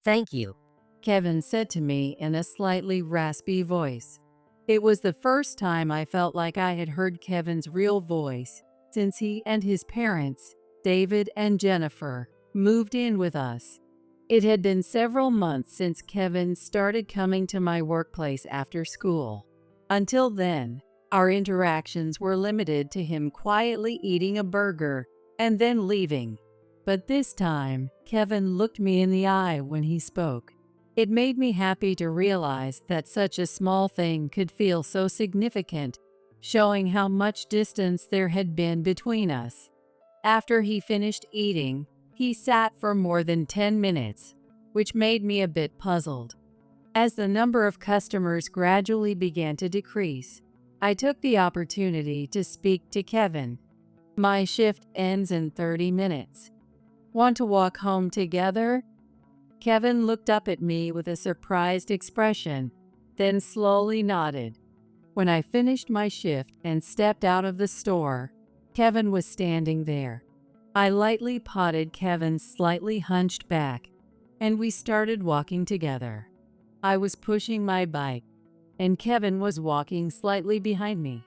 Thank you. Kevin said to me in a slightly raspy voice. It was the first time I felt like I had heard Kevin's real voice since he and his parents, David and Jennifer, moved in with us. It had been several months since Kevin started coming to my workplace after school. Until then, our interactions were limited to him quietly eating a burger and then leaving. But this time, Kevin looked me in the eye when he spoke. It made me happy to realize that such a small thing could feel so significant, showing how much distance there had been between us. After he finished eating, he sat for more than 10 minutes, which made me a bit puzzled. As the number of customers gradually began to decrease, I took the opportunity to speak to Kevin. My shift ends in 30 minutes. Want to walk home together? Kevin looked up at me with a surprised expression, then slowly nodded. When I finished my shift and stepped out of the store, Kevin was standing there. I lightly patted Kevin's slightly hunched back, and we started walking together. I was pushing my bike, and Kevin was walking slightly behind me.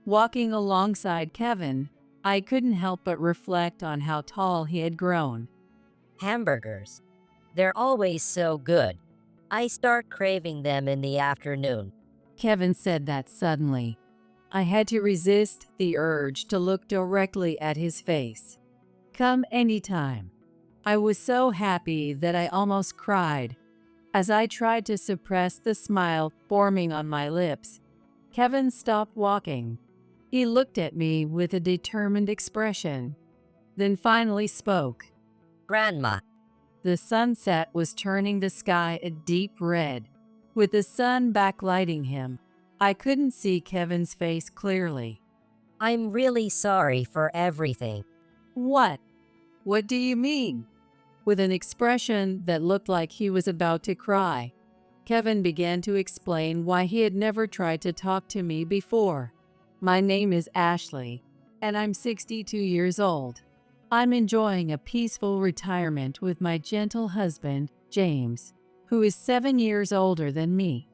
Walking alongside Kevin, I couldn't help but reflect on how tall he had grown. Hamburgers. They're always so good. I start craving them in the afternoon. Kevin said that suddenly. I had to resist the urge to look directly at his face. Come anytime. I was so happy that I almost cried. As I tried to suppress the smile forming on my lips, Kevin stopped walking. He looked at me with a determined expression, then finally spoke. Grandma. The sunset was turning the sky a deep red. With the sun backlighting him, I couldn't see Kevin's face clearly. I'm really sorry for everything. What? What do you mean? With an expression that looked like he was about to cry, Kevin began to explain why he had never tried to talk to me before. My name is Ashley, and I'm 62 years old. I'm enjoying a peaceful retirement with my gentle husband, James, who is 7 years older than me.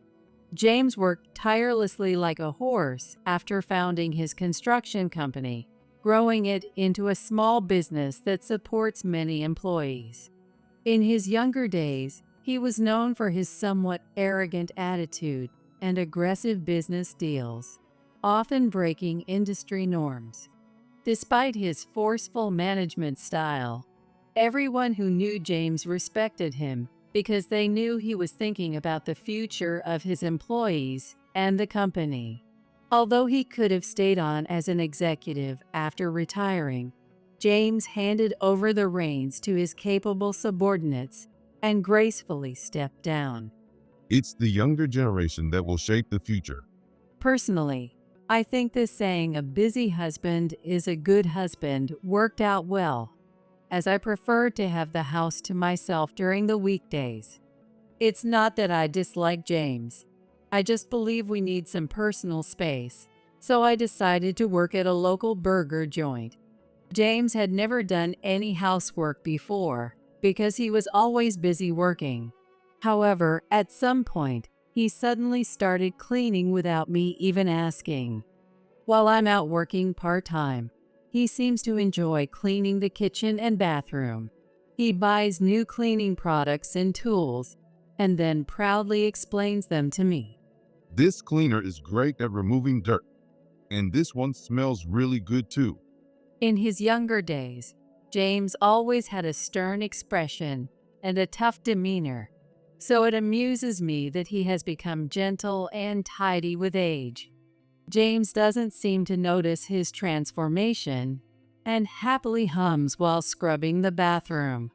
James worked tirelessly like a horse after founding his construction company, growing it into a small business that supports many employees. In his younger days, he was known for his somewhat arrogant attitude and aggressive business deals, often breaking industry norms. Despite his forceful management style, everyone who knew James respected him because they knew he was thinking about the future of his employees and the company. Although he could have stayed on as an executive after retiring, James handed over the reins to his capable subordinates and gracefully stepped down. It's the younger generation that will shape the future. Personally, I think the saying "a busy husband is a good husband" worked out well, as I prefer to have the house to myself during the weekdays. It's not that I dislike James. I just believe we need some personal space, so I decided to work at a local burger joint. James had never done any housework before because he was always busy working. However, at some point, he suddenly started cleaning without me even asking. While I'm out working part-time, he seems to enjoy cleaning the kitchen and bathroom. He buys new cleaning products and tools, and then proudly explains them to me. This cleaner is great at removing dirt, and this one smells really good too. In his younger days, James always had a stern expression and a tough demeanor, so it amuses me that he has become gentle and tidy with age. James doesn't seem to notice his transformation and happily hums while scrubbing the bathroom.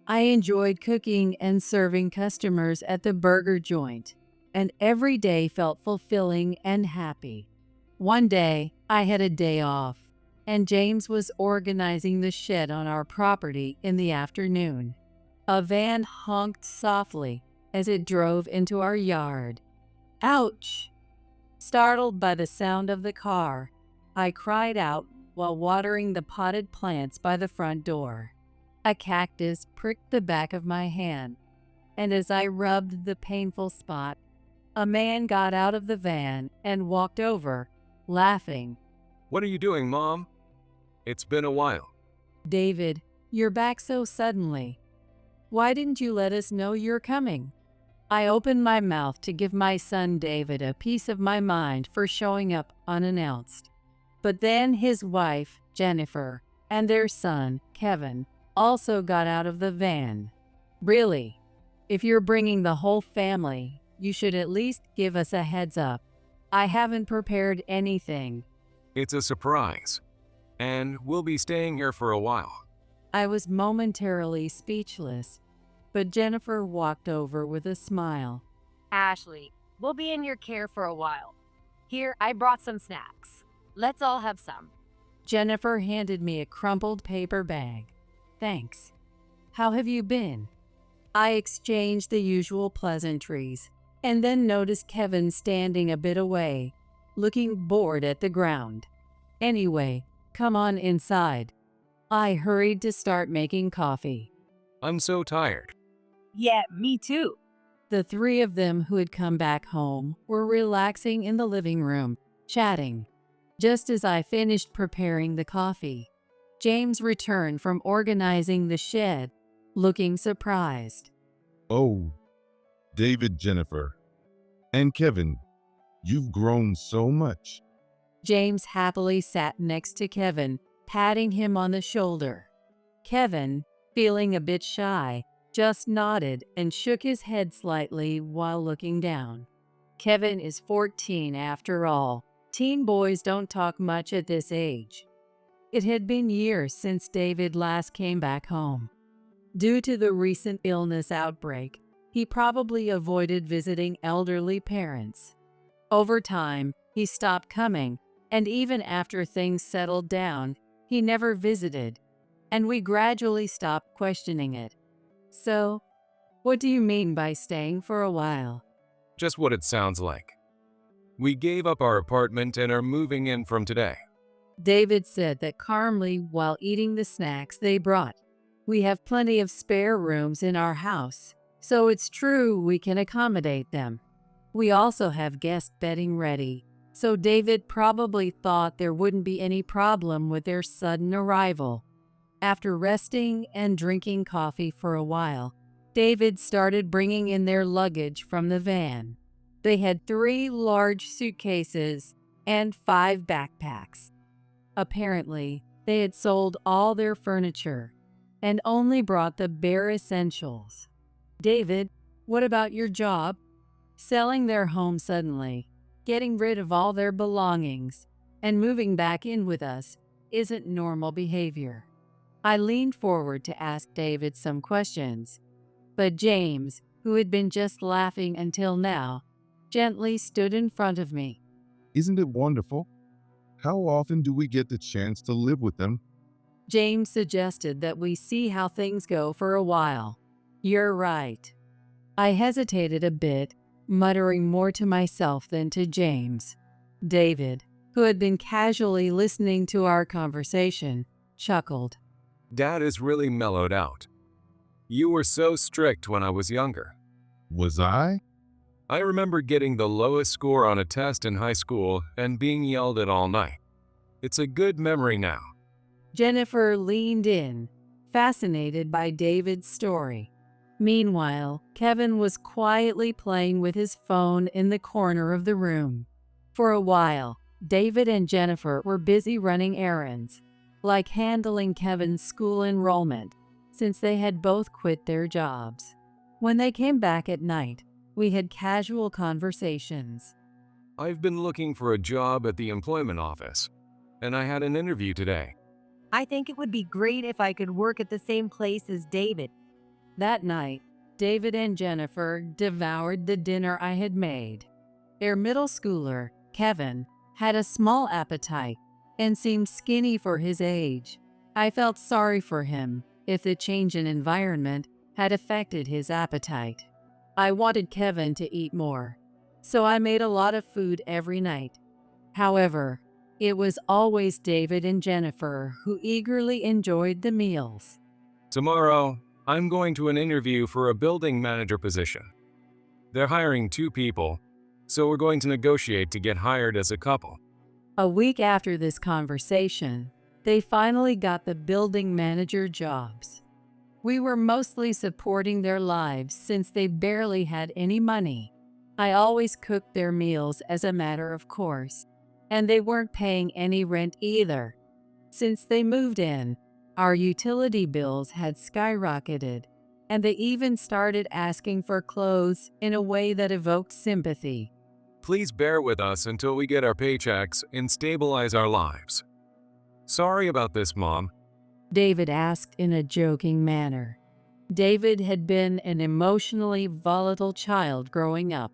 I enjoyed cooking and serving customers at the burger joint, and every day felt fulfilling and happy. One day, I had a day off, and James was organizing the shed on our property in the afternoon. A van honked softly as it drove into our yard. Ouch! Startled by the sound of the car, I cried out while watering the potted plants by the front door. A cactus pricked the back of my hand. and as I rubbed the painful spot, a man got out of the van and walked over, laughing. What are you doing, Mom? It's been a while. David, you're back so suddenly. Why didn't you let us know you're coming? I opened my mouth to give my son David a piece of my mind for showing up unannounced. But then his wife, Jennifer, and their son, Kevin, also got out of the van. Really? If you're bringing the whole family, you should at least give us a heads up. I haven't prepared anything. It's a surprise. And we'll be staying here for a while. I was momentarily speechless, but Jennifer walked over with a smile. Ashley, we'll be in your care for a while. Here, I brought some snacks. Let's all have some. Jennifer handed me a crumpled paper bag. Thanks. How have you been? I exchanged the usual pleasantries, and then noticed Kevin standing a bit away, looking bored at the ground. Anyway, come on inside. I hurried to start making coffee. I'm so tired. Yeah, me too. The three of them who had come back home were relaxing in the living room, chatting. Just as I finished preparing the coffee, James returned from organizing the shed, looking surprised. Oh, David, Jennifer, and Kevin, you've grown so much. James happily sat next to Kevin, patting him on the shoulder. Kevin, feeling a bit shy, just nodded and shook his head slightly while looking down. Kevin is 14 after all. Teen boys don't talk much at this age. It had been years since David last came back home. Due to the recent illness outbreak, he probably avoided visiting elderly parents. Over time, he stopped coming, and even after things settled down, he never visited, and we gradually stopped questioning it. So, what do you mean by staying for a while? Just what it sounds like. We gave up our apartment and are moving in from today. David said that calmly while eating the snacks they brought. We have plenty of spare rooms in our house, so it's true we can accommodate them. We also have guest bedding ready, so David probably thought there wouldn't be any problem with their sudden arrival. After resting and drinking coffee for a while, David started bringing in their luggage from the van. They had 3 large suitcases and 5 backpacks. Apparently, they had sold all their furniture and only brought the bare essentials. David, what about your job? Selling their home suddenly, getting rid of all their belongings, and moving back in with us isn't normal behavior. I leaned forward to ask David some questions, but James, who had been just laughing until now, gently stood in front of me. Isn't it wonderful? How often do we get the chance to live with them? James suggested that we see how things go for a while. You're right. I hesitated a bit, muttering more to myself than to James. David, who had been casually listening to our conversation, chuckled. Dad is really mellowed out. You were so strict when I was younger. Was I? I remember getting the lowest score on a test in high school and being yelled at all night. It's a good memory now. Jennifer leaned in, fascinated by David's story. Meanwhile, Kevin was quietly playing with his phone in the corner of the room. For a while, David and Jennifer were busy running errands, like handling Kevin's school enrollment, since they had both quit their jobs. When they came back at night, we had casual conversations. I've been looking for a job at the employment office, and I had an interview today. I think it would be great if I could work at the same place as David. That night, David and Jennifer devoured the dinner I had made. Their middle schooler, Kevin, had a small appetite and seemed skinny for his age. I felt sorry for him if the change in environment had affected his appetite. I wanted Kevin to eat more, so I made a lot of food every night. However, it was always David and Jennifer who eagerly enjoyed the meals. Tomorrow, I'm going to an interview for a building manager position. They're hiring 2 people, so we're going to negotiate to get hired as a couple. A week after this conversation, they finally got the building manager jobs. We were mostly supporting their lives since they barely had any money. I always cooked their meals as a matter of course, and they weren't paying any rent either. Since they moved in, our utility bills had skyrocketed, and they even started asking for clothes in a way that evoked sympathy. Please bear with us until we get our paychecks and stabilize our lives. Sorry about this, Mom. David asked in a joking manner. David had been an emotionally volatile child growing up.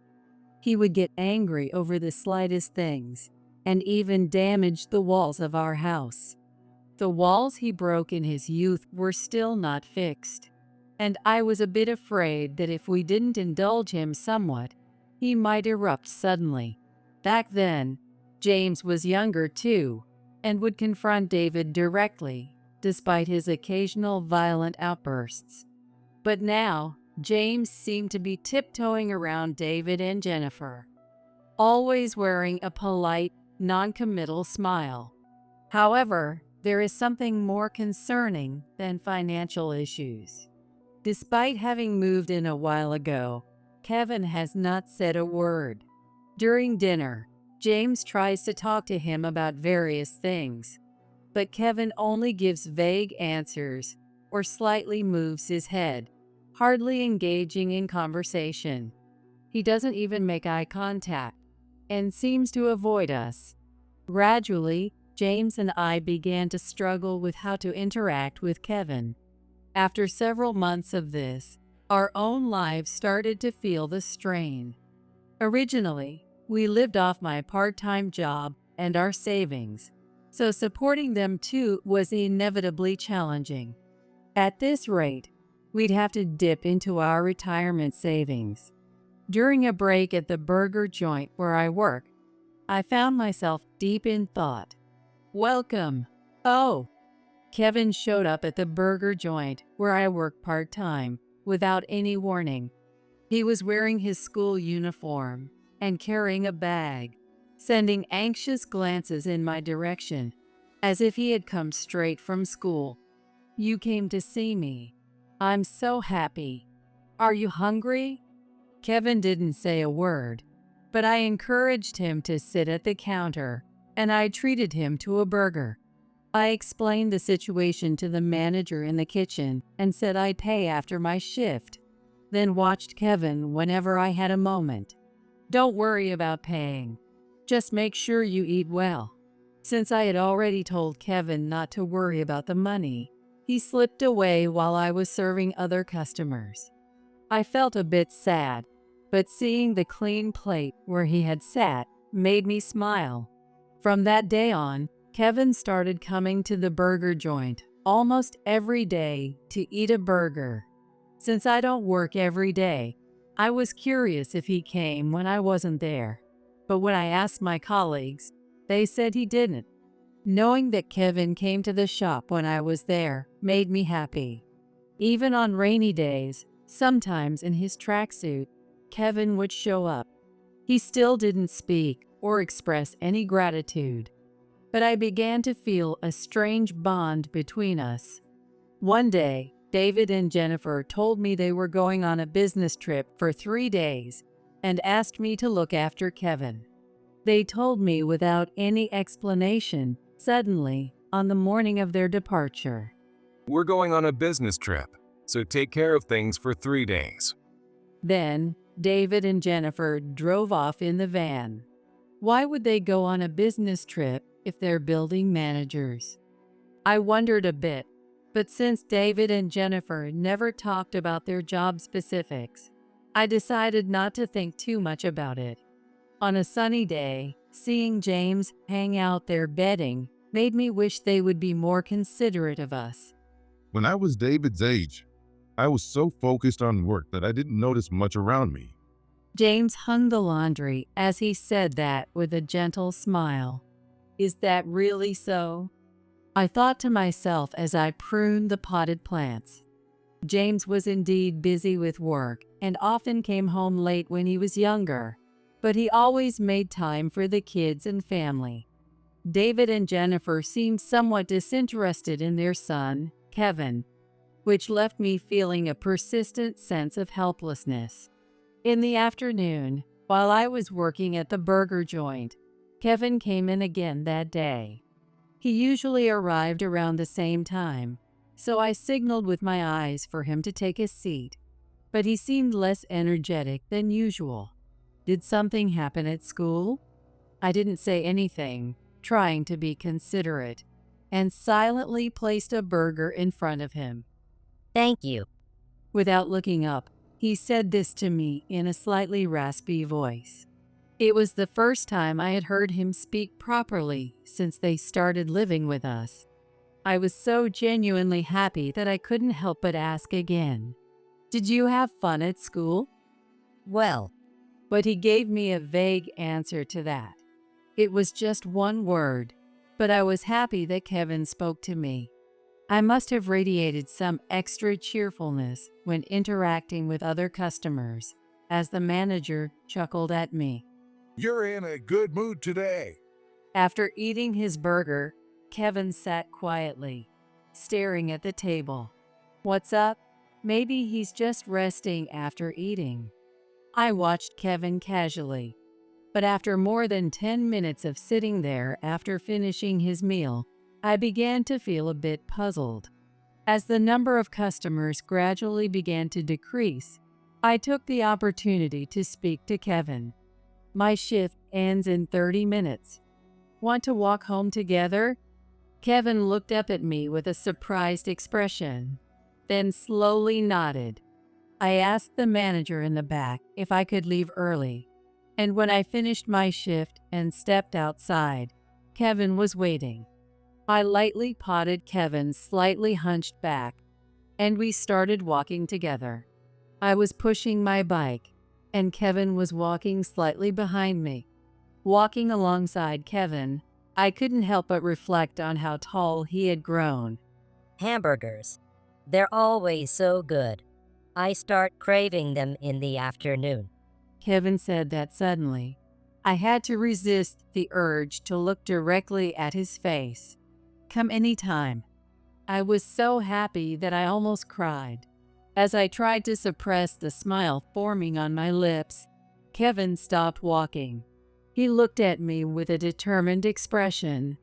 He would get angry over the slightest things and even damage the walls of our house. The walls he broke in his youth were still not fixed, and I was a bit afraid that if we didn't indulge him somewhat, he might erupt suddenly. Back then, James was younger too and would confront David directly, despite his occasional violent outbursts. But now, James seemed to be tiptoeing around David and Jennifer, always wearing a polite, non-committal smile. However, there is something more concerning than financial issues. Despite having moved in a while ago, Kevin has not said a word. During dinner, James tries to talk to him about various things, but Kevin only gives vague answers or slightly moves his head, hardly engaging in conversation. He doesn't even make eye contact and seems to avoid us. Gradually, James and I began to struggle with how to interact with Kevin. After several months of this, our own lives started to feel the strain. Originally, we lived off my part-time job and our savings, so supporting them too was inevitably challenging. At this rate, we'd have to dip into our retirement savings. During a break at the burger joint where I work, I found myself deep in thought. Welcome. Oh, Kevin showed up at the burger joint where I work part-time without any warning. He was wearing his school uniform and carrying a bag, sending anxious glances in my direction, as if he had come straight from school. You came to see me. I'm so happy. Are you hungry? Kevin didn't say a word, but I encouraged him to sit at the counter, and I treated him to a burger. I explained the situation to the manager in the kitchen and said I'd pay after my shift, then watched Kevin whenever I had a moment. Don't worry about paying. Just make sure you eat well. Since I had already told Kevin not to worry about the money, he slipped away while I was serving other customers. I felt a bit sad, but seeing the clean plate where he had sat made me smile. From that day on, Kevin started coming to the burger joint almost every day to eat a burger. Since I don't work every day, I was curious if he came when I wasn't there. But when I asked my colleagues, they said he didn't. Knowing that Kevin came to the shop when I was there made me happy. Even on rainy days, sometimes in his tracksuit, Kevin would show up. He still didn't speak or express any gratitude, but I began to feel a strange bond between us. One day, David and Jennifer told me they were going on a business trip for 3 days and asked me to look after Kevin. They told me without any explanation, suddenly, on the morning of their departure. We're going on a business trip, so take care of things for 3 days. Then, David and Jennifer drove off in the van. Why would they go on a business trip if they're building managers? I wondered a bit, but since David and Jennifer never talked about their job specifics, I decided not to think too much about it. On a sunny day, seeing James hang out there bedding made me wish they would be more considerate of us. When I was David's age, I was so focused on work that I didn't notice much around me. James hung the laundry as he said that with a gentle smile. Is that really so? I thought to myself as I pruned the potted plants. James was indeed busy with work and often came home late when he was younger, but he always made time for the kids and family. David and Jennifer seemed somewhat disinterested in their son, Kevin, which left me feeling a persistent sense of helplessness. In the afternoon, while I was working at the burger joint, Kevin came in again that day. He usually arrived around the same time, so I signaled with my eyes for him to take his seat, but he seemed less energetic than usual. Did something happen at school? I didn't say anything, trying to be considerate, and silently placed a burger in front of him. Thank you. Without looking up, he said this to me in a slightly raspy voice. It was the first time I had heard him speak properly since they started living with us. I was so genuinely happy that I couldn't help but ask again, "Did you have fun at school?" Well, But he gave me a vague answer to that. It was just one word, but I was happy that Kevin spoke to me. I must have radiated some extra cheerfulness when interacting with other customers, as the manager chuckled at me. You're in a good mood today. After eating his burger, Kevin sat quietly, staring at the table. What's up? Maybe he's just resting after eating. I watched Kevin casually, but after more than 10 minutes of sitting there after finishing his meal, I began to feel a bit puzzled. As the number of customers gradually began to decrease, I took the opportunity to speak to Kevin. My shift ends in 30 minutes. Want to walk home together? Kevin looked up at me with a surprised expression, then slowly nodded. I asked the manager in the back if I could leave early, and when I finished my shift and stepped outside, Kevin was waiting. I lightly patted Kevin slightly hunched back, and we started walking together. I was pushing my bike, and Kevin was walking slightly behind me. Walking alongside Kevin, I couldn't help but reflect on how tall he had grown. hamburgers. They're always so good. I start craving them in the afternoon. Kevin said that suddenly. I had to resist the urge to look directly at his face. Come anytime. I was so happy that I almost cried. As I tried to suppress the smile forming on my lips, Kevin stopped walking. He looked at me with a determined expression,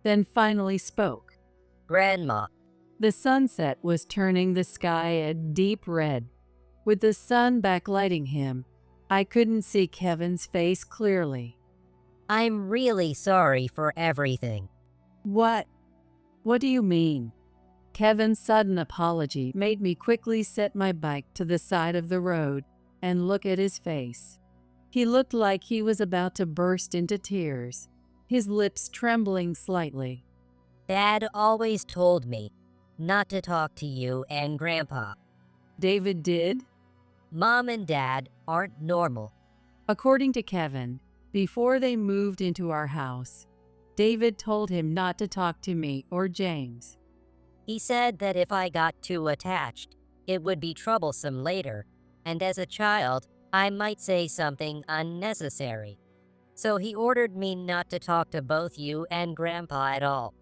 then finally spoke. Grandma, The sunset was turning the sky a deep red. With the sun backlighting him, I couldn't see Kevin's face clearly. I'm really sorry for everything. What? What do you mean? Kevin's sudden apology made me quickly set my bike to the side of the road and look at his face. He looked like he was about to burst into tears, his lips trembling slightly. Dad always told me not to talk to you and Grandpa. David did? Mom and Dad aren't normal. According to Kevin, before they moved into our house, David told him not to talk to me or James. He said that if I got too attached, it would be troublesome later, and as a child, I might say something unnecessary. So he ordered me not to talk to both you and Grandpa at all.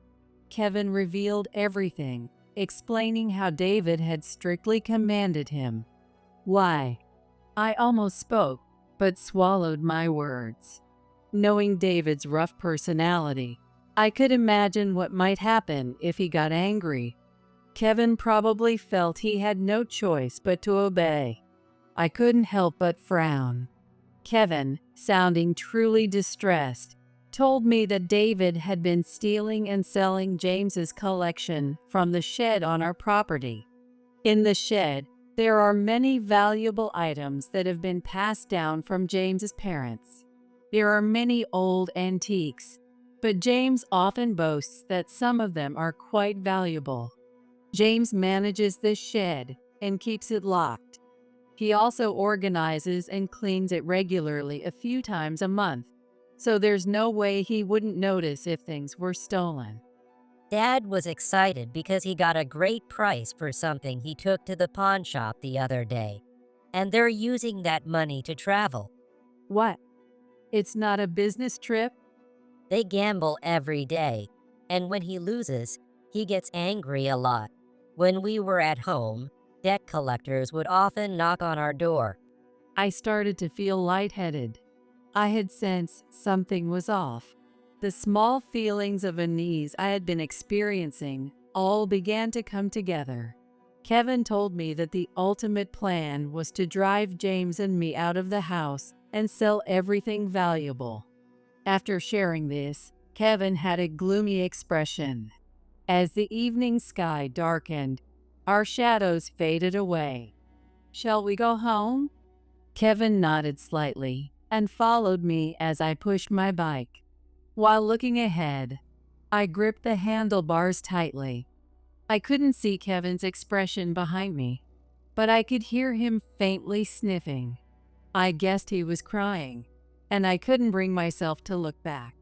Kevin revealed everything, explaining how David had strictly commanded him. Why? I almost spoke, but swallowed my words. Knowing David's rough personality, I could imagine what might happen if he got angry. Kevin probably felt he had no choice but to obey. I couldn't help but frown. Kevin, sounding truly distressed, told me that David had been stealing and selling James's collection from the shed on our property. In the shed, there are many valuable items that have been passed down from James's parents. There are many old antiques, but James often boasts that some of them are quite valuable. James manages this shed and keeps it locked. He also organizes and cleans it regularly a few times a month, so there's no way he wouldn't notice if things were stolen. Dad was excited because he got a great price for something he took to the pawn shop the other day, and they're using that money to travel. What? It's not a business trip? They gamble every day, and when he loses, he gets angry a lot. When we were at home, debt collectors would often knock on our door. I started to feel lightheaded. I had sensed something was off. The small feelings of unease I had been experiencing all began to come together. Kevin told me that the ultimate plan was to drive James and me out of the house and sell everything valuable. After sharing this, Kevin had a gloomy expression. As the evening sky darkened, our shadows faded away. "Shall we go home?" Kevin nodded slightly and followed me as I pushed my bike. While looking ahead, I gripped the handlebars tightly. I couldn't see Kevin's expression behind me, but I could hear him faintly sniffing. I guessed he was crying, and I couldn't bring myself to look back.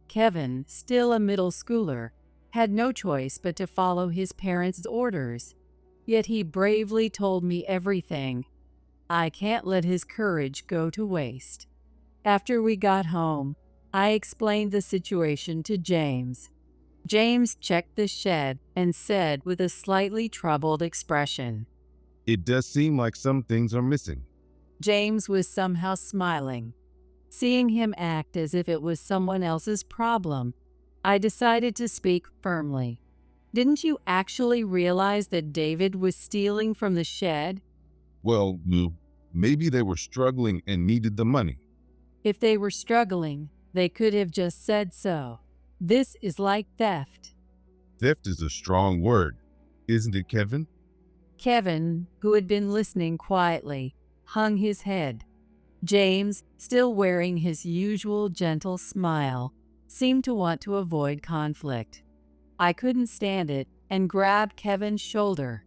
Kevin, still a middle schooler, had no choice but to follow his parents' orders. Yet he bravely told me everything. I can't let his courage go to waste. After we got home, I explained the situation to James. James checked the shed and said with a slightly troubled expression, It does seem like some things are missing. James was somehow smiling. Seeing him act as if it was someone else's problem, I decided to speak firmly. "Didn't you actually realize that David was stealing from the shed?" Well, maybe they were struggling and needed the money. "If they were struggling, they could have just said so. This is like theft." Theft is a strong word, isn't it, Kevin? Kevin, who had been listening quietly, hung his head. James, still wearing his usual gentle smile, seemed to want to avoid conflict. I couldn't stand it and grabbed Kevin's shoulder,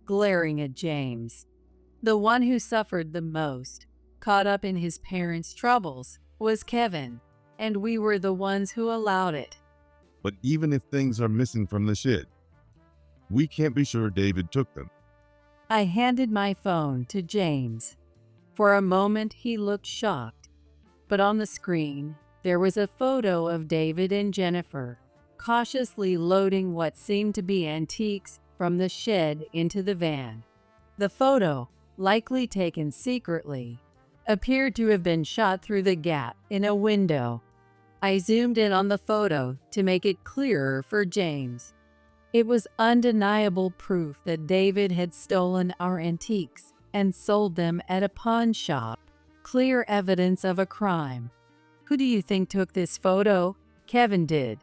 glaring at James. The one who suffered the most, caught up in his parents' troubles, was Kevin, and we were the ones who allowed it. But even if things are missing from the shed, we can't be sure David took them. I handed my phone to James. For a moment he looked shocked, but on the screen there was a photo of David and Jennifer, cautiously loading what seemed to be antiques from the shed into the van. The photo, likely taken secretly, appeared to have been shot through the gap in a window. I zoomed in on the photo to make it clearer for James. It was undeniable proof that David had stolen our antiques and sold them at a pawn shop. Clear evidence of a crime. "Who do you think took this photo?" "Kevin did.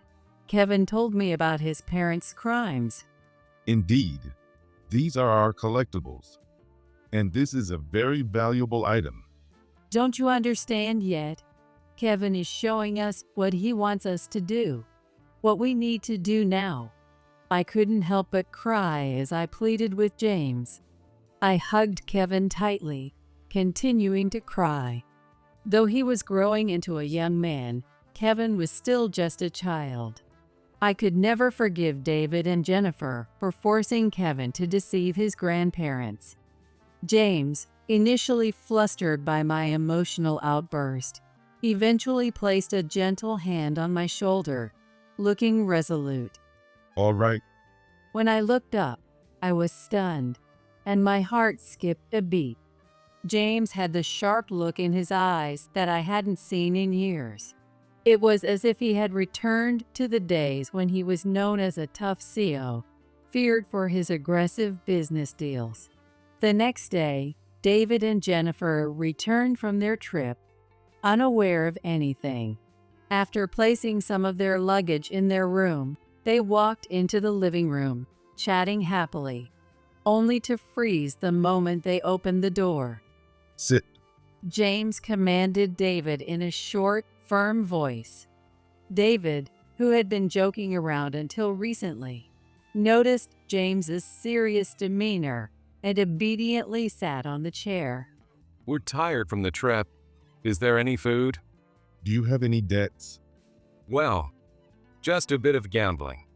Kevin told me about his parents' crimes." Indeed, these are our collectibles, and this is a very valuable item. "Don't you understand yet? Kevin is showing us what he wants us to do, what we need to do now." I couldn't help but cry as I pleaded with James. I hugged Kevin tightly, continuing to cry. Though he was growing into a young man, Kevin was still just a child. I could never forgive David and Jennifer for forcing Kevin to deceive his grandparents. James, initially flustered by my emotional outburst, eventually placed a gentle hand on my shoulder, looking resolute. All right, When I looked up, I was stunned, and my heart skipped a beat. James had the sharp look in his eyes that I hadn't seen in years. It was as if he had returned to the days when he was known as a tough CO, feared for his aggressive business deals. The next day, David and Jennifer returned from their trip, unaware of anything. After placing some of their luggage in their room, they walked into the living room, chatting happily, only to freeze the moment they opened the door. sit. James commanded David in a short, firm voice. David, who had been joking around until recently, noticed James's serious demeanor and obediently sat on the chair. We're tired from the trip. Is there any food? Do you have any debts? Well, just a bit of gambling.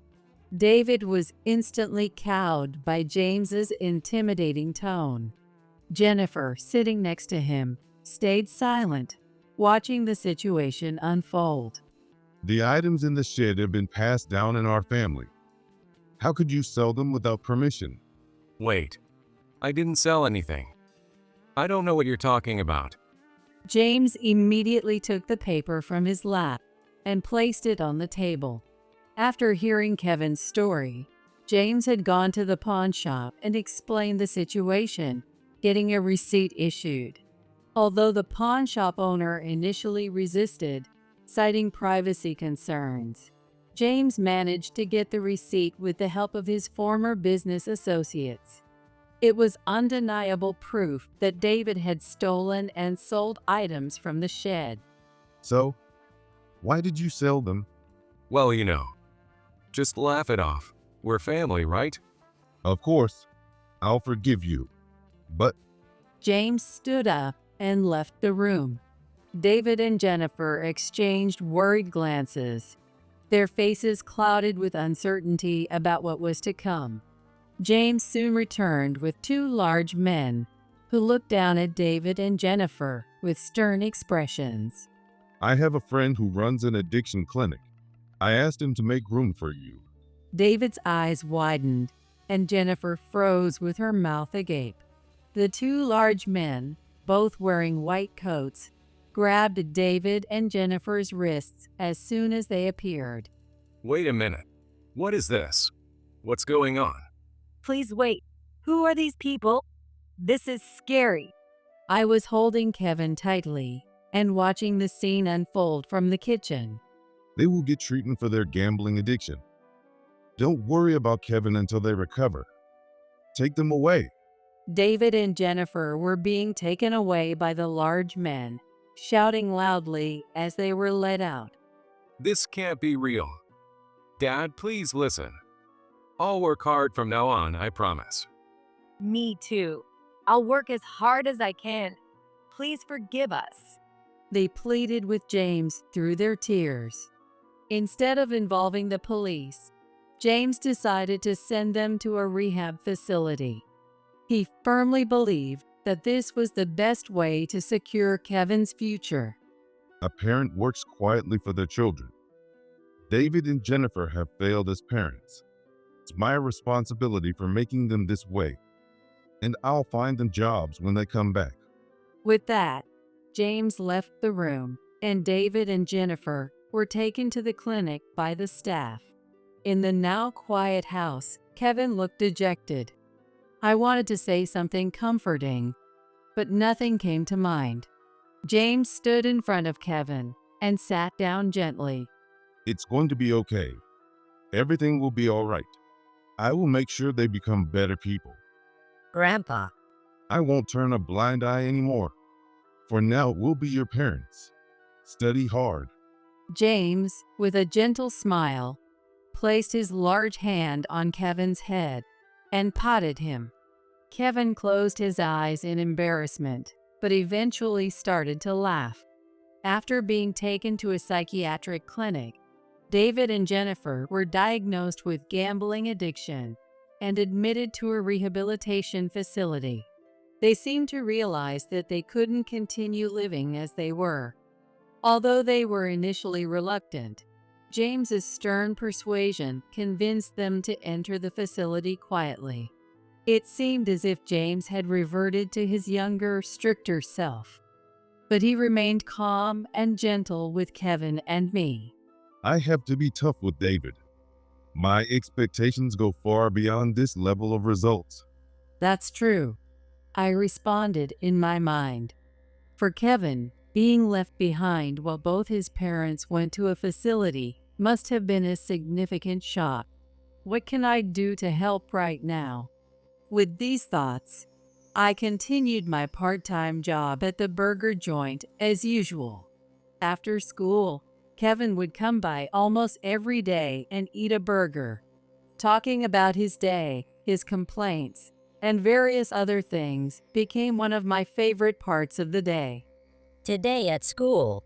David was instantly cowed by James's intimidating tone. Jennifer, sitting next to him, stayed silent, watching the situation unfold. The items in the shed have been passed down in our family. How could you sell them without permission? Wait. I didn't sell anything. I don't know what you're talking about. James immediately took the paper from his lap and placed it on the table. After hearing Kevin's story, James had gone to the pawn shop and explained the situation, getting a receipt issued. Although the pawn shop owner initially resisted, citing privacy concerns, James managed to get the receipt with the help of his former business associates. It was undeniable proof that David had stolen and sold items from the shed. So, why did you sell them? Well, just laugh it off. We're family, right? Of course, I'll forgive you. But James stood up and left the room. David and Jennifer exchanged worried glances, their faces clouded with uncertainty about what was to come. James soon returned with two large men who looked down at David and Jennifer with stern expressions. I have a friend who runs an addiction clinic. I asked him to make room for you. David's eyes widened, and Jennifer froze with her mouth agape. The two large men, both wearing white coats, grabbed David and Jennifer's wrists as soon as they appeared. Wait a minute. What is this? What's going on? Please wait. Who are these people? This is scary. I was holding Kevin tightly and watching the scene unfold from the kitchen. They will get treatment for their gambling addiction. Don't worry about Kevin until they recover. Take them away. David and Jennifer were being taken away by the large men, shouting loudly as they were led out. This can't be real. Dad, please listen. I'll work hard from now on, I promise. Me too. I'll work as hard as I can. Please forgive us. They pleaded with James through their tears. Instead of involving the police, James decided to send them to a rehab facility. He firmly believed that this was the best way to secure Kevin's future. A parent works quietly for their children. David and Jennifer have failed as parents. It's my responsibility for making them this way, and I'll find them jobs when they come back. With that, James left the room, and David and Jennifer were taken to the clinic by the staff. In the now quiet house, Kevin looked dejected. I wanted to say something comforting, but nothing came to mind. James stood in front of Kevin and sat down gently. It's going to be okay. Everything will be all right. I will make sure they become better people. Grandpa, I won't turn a blind eye anymore. For now, we'll be your parents. Study hard. James, with a gentle smile, placed his large hand on Kevin's head and patted him. Kevin closed his eyes in embarrassment, but eventually started to laugh. After being taken to a psychiatric clinic, David and Jennifer were diagnosed with gambling addiction and admitted to a rehabilitation facility. They seemed to realize that they couldn't continue living as they were. Although they were initially reluctant, James's stern persuasion convinced them to enter the facility quietly. It seemed as if James had reverted to his younger, stricter self. But he remained calm and gentle with Kevin and me. I have to be tough with David. My expectations go far beyond this level of results. That's true, I responded in my mind. For Kevin, being left behind while both his parents went to a facility must have been a significant shock. What can I do to help right now? With these thoughts, I continued my part-time job at the burger joint as usual. After school, Kevin would come by almost every day and eat a burger. Talking about his day, his complaints, and various other things became one of my favorite parts of the day. today at school,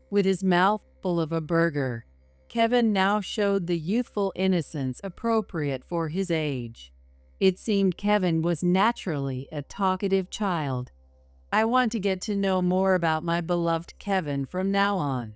With his mouth full of a burger, Kevin now showed the youthful innocence appropriate for his age. It seemed Kevin was naturally a talkative child. I want to get to know more about my beloved Kevin from now on.